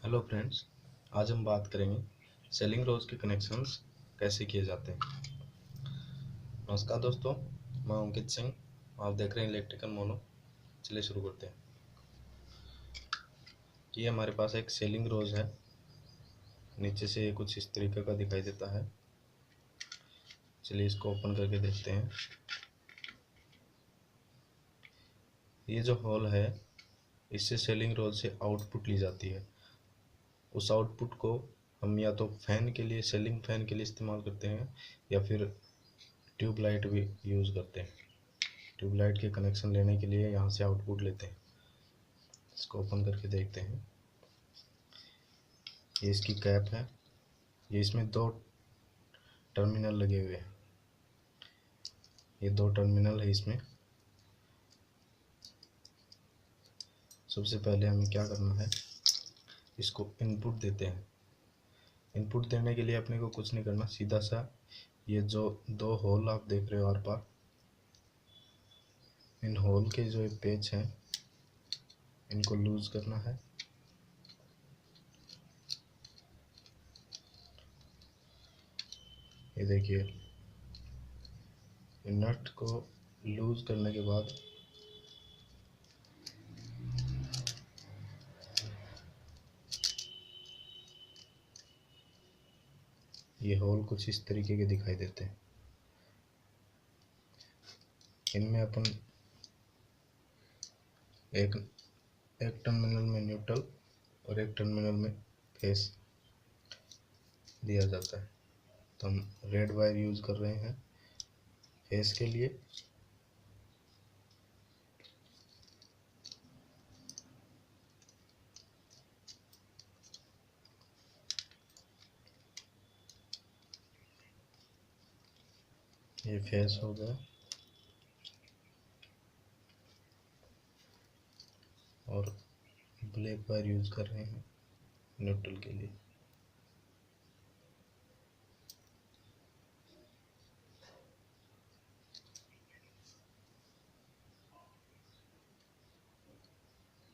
Hello friends, आज हम बात करेंगे सेलिंग रोज के कनेक्शंस कैसे किए जाते हैं। नमस्कार दोस्तों, मैं अंकित सिंह। आप देख रहे हैं इलेक्ट्रिकल मोनो। चलिए शुरू करते हैं। ये हमारे पास एक सेलिंग रोज है। नीचे से कुछ इस तरीके का दिखाई देता है। चलिए इसको ओपन करके देखते हैं। ये जो होल है, इससे सेलिंग रोज से आउटपुट ली जाती है। उस आउटपुट को हम या तो फैन के लिए, सेलिंग फैन के लिए इस्तेमाल करते हैं या फिर ट्यूबलाइट भी यूज़ करते हैं। ट्यूबलाइट के कनेक्शन लेने के लिए यहाँ से आउटपुट लेते हैं। इसको ओपन करके देखते हैं। ये इसकी कैप है। ये इसमें दो टर्मिनल लगे हुए हैं। ये दो टर्मिनल है इसमें। सबसे पहले हमें क्या करना है, इसको इनपुट देते हैं। इनपुट देने के लिए अपने को कुछ नहीं करना, सीधा सा ये जो दो होल आप देख रहे हो आर पार, इन होल के जो पेच हैं इनको लूज करना है। ये देखिए, नट को लूज करने के बाद ये होल कुछ इस तरीके के दिखाई देते हैं। इनमें अपन एक टर्मिनल में न्यूट्रल और एक टर्मिनल में फेस दिया जाता है। तो हम रेड वायर यूज कर रहे हैं फेस के लिए। ये फेस हो गया और ब्लैक वायर यूज कर रहे हैं न्यूट्रल के लिए।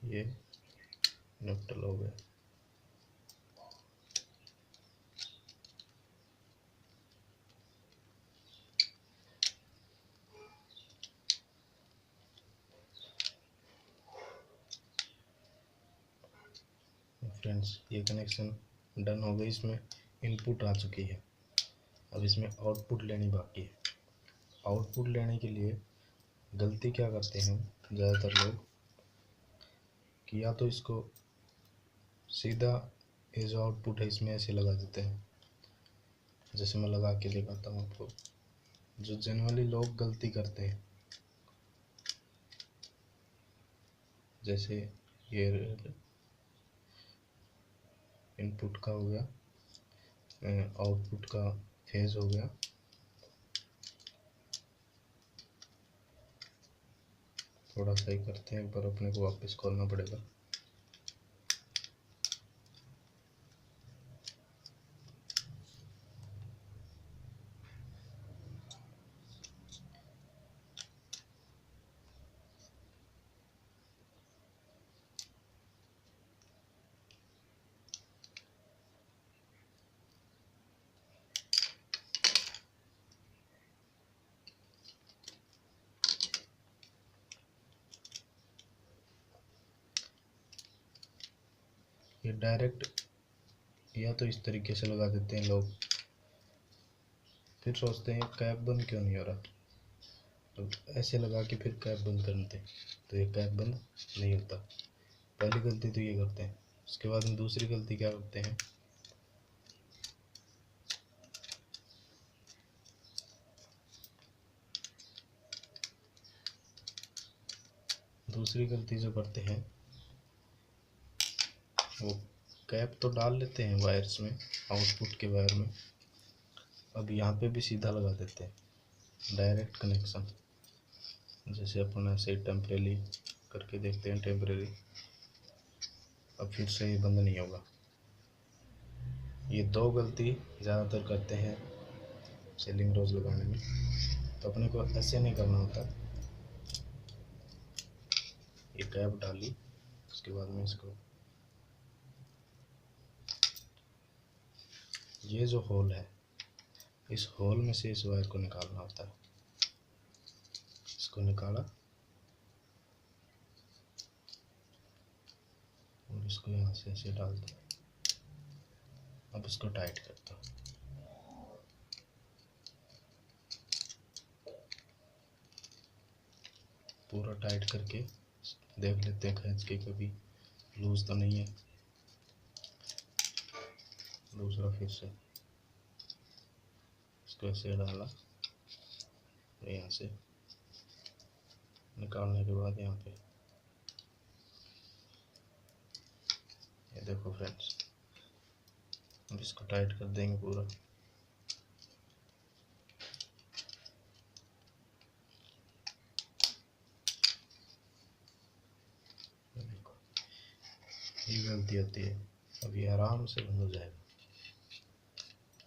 ये न्यूट्रल हो गया। फ्रेंड्स, ये कनेक्शन डन हो गई। इसमें इनपुट आ चुकी है। अब इसमें आउटपुट लेनी बाकी है। आउटपुट लेने के लिए गलती क्या करते हैं ज़्यादातर लोग, कि या तो इसको सीधा ये जो आउटपुट है इसमें ऐसे लगा देते हैं। जैसे मैं लगा के दिखाता हूँ आपको। जो जनरली लोग गलती करते हैं, जैसे ये इनपुट का हो गया, आउटपुट का फेज हो गया। थोड़ा सा ही करते हैं, एक बार अपने को वापस खोलना पड़ेगा। ये डायरेक्ट या तो इस तरीके से लगा देते हैं लोग, फिर सोचते हैं कैप बंद क्यों नहीं हो रहा, तो ऐसे लगा के फिर कैप बंद करते हैं, तो ये कैप बंद नहीं होता। पहली गलती तो ये करते हैं। उसके बाद में दूसरी गलती क्या करते हैं, दूसरी गलती जो करते हैं वो कैप तो डाल लेते हैं वायर्स में, आउटपुट के वायर में। अब यहाँ पे भी सीधा लगा देते हैं डायरेक्ट कनेक्शन। जैसे अपन ऐसे टेम्परेरी करके देखते हैं, टेम्परेरी। अब फिर से ये बंद नहीं होगा। ये दो गलती ज़्यादातर करते हैं सेलिंग रोज लगाने में। तो अपने को ऐसे नहीं करना होता। ये कैप डाली, उसके बाद में इसको ये जो होल है, इस होल में से इस वायर को निकालना होता है। इसको निकाला और इसको यहाँ से ऐसे डाल दिया। अब इसको टाइट करता हूँ। पूरा टाइट करके देख लेते हैं खींच के कभी लूज तो नहीं है। दूसरा फिर से इसको ऐसे डाला, यहाँ से निकालने के बाद यहाँ पे ये देखो फ्रेंड्स, अब इसको टाइट कर देंगे पूरा। देखो ये गलती होती है। अब ये आराम से बंद हो जाएगा।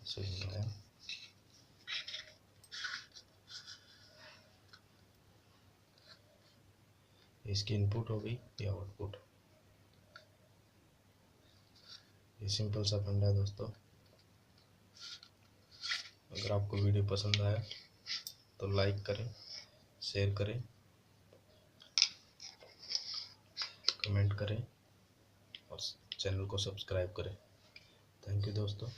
ऐसे बनाया, इसकी इनपुट हो गई, ये आउटपुट। ये सिंपल सा फंडा है दोस्तों। अगर आपको वीडियो पसंद आया तो लाइक करें, शेयर करें, कमेंट करें और चैनल को सब्सक्राइब करें। थैंक यू दोस्तों।